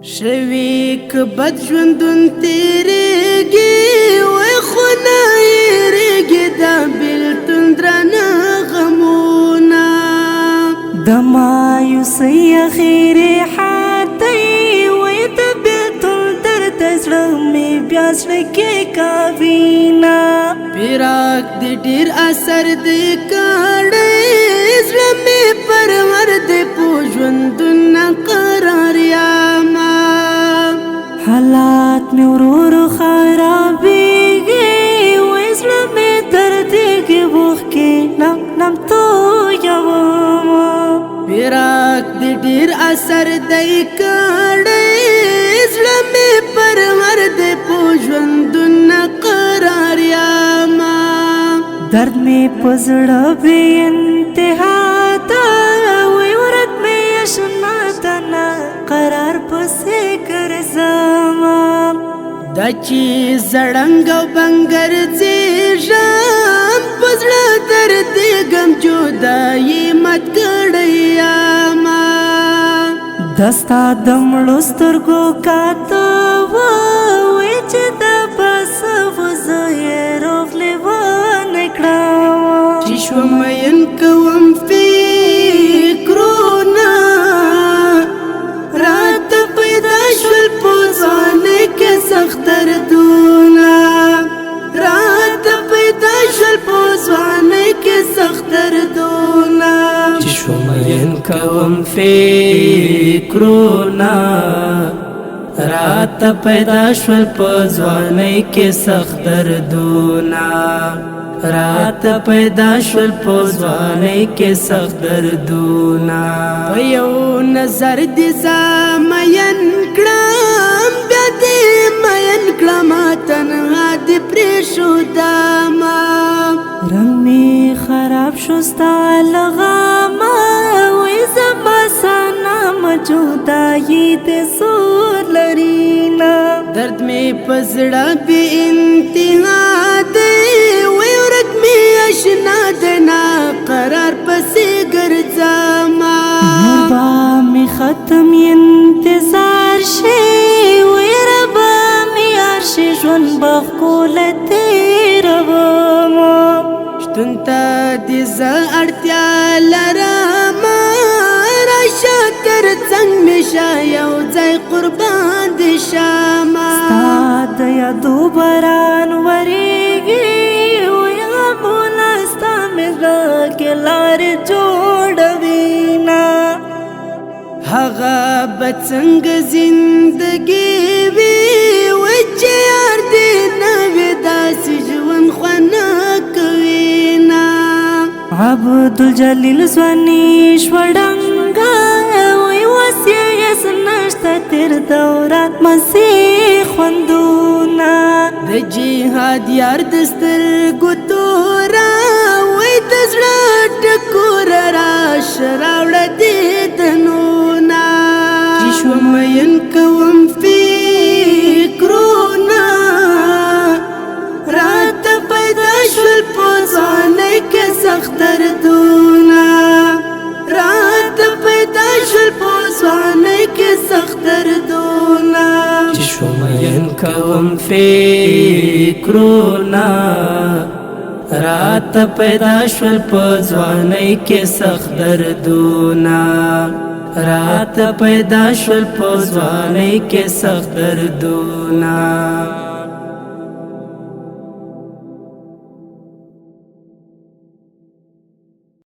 شوی که بد ژوندون تیریږي وای خو نه هېرېږي دا بېلتون درانه غمونه د مایوسۍ اخرې حتی وای د بېلتون درد زړه مې بیا زړه کې کاوینه فراق دې ډېر اثر دې کړی زړه مې پرور دې په ژوندون نه قرار یمه حالات مې ورو ورو خرابېږي وای زړه مې دردېږي اوښکې نم نم تویومه فراق دې ډېر اثر دی کړی زړه مې پرور دې په ژوندون نه قرار یمه درد مې په زړه بې انتها ده وای ورک مې اشنا ده نه قرار پسې ګرځمه دا چې زړنګ او بنګر ځېږم په زړه دردېږم جدایي مات کړی یمه دا ستا د مړو سترګو کاته وه وایي چې دا به څه و زه یې روغ لیوانې کړمه چې شوم مین کوم فکرونه راته پیدا شول په ځوانۍ کې سخت دردونه راته پیدا شول په ځوانۍ کې سخت دردونه چې شوم مین کوم فکرونه راته پیدا شول په ځوانۍ کې سخت دردونه راته پیدا شول په ځوانۍ کې سخت دردونه په یو نظر دې زه مین کړم بیا دې مین کړم تنها دې پرېښودمه رنګ مې خراب شو ستا له غمه وایي زما صنمه جدایي دې زور لري نه درد مې په زړه بې انتها دی وایي ورک مې اشنا دی نه قرار پسې ګرځمه نور به مې ختم انتظار شي وایي ربه مې یار شي ژوند به ښکلی تېرومه شتون ته دې زه اړتیا لرمه راشه تر څنګ مې شه یو ځای قربان دې شمه ستا د یادو باران ورېږي وایي غمونه ستا مې زړه کې لارې جوړوینه هغه به څنګه زندګي وي وای چې یار دې نه وي داسې ژوند خوند نه کوینه عبدالجلیل ځواني شوه ړنګه وایي اوس یې هېڅ نشته تېر دوران مزې خوندونه د جهاد یار د سترګو توره وای د زړه ټکوره راشه راوړه دیدنونه چې شوم مین کوم فکرونه راته پیدا شول په ځوانۍ کې سخت دردونه راته پیدا شول په ځوانۍ کې سخت دردونه چې شوم مین کوم فکرونه راته پیدا شول په ځوانۍ کې سخت دردونه راته پیدا شول په ځوانۍ کې سخت دردونه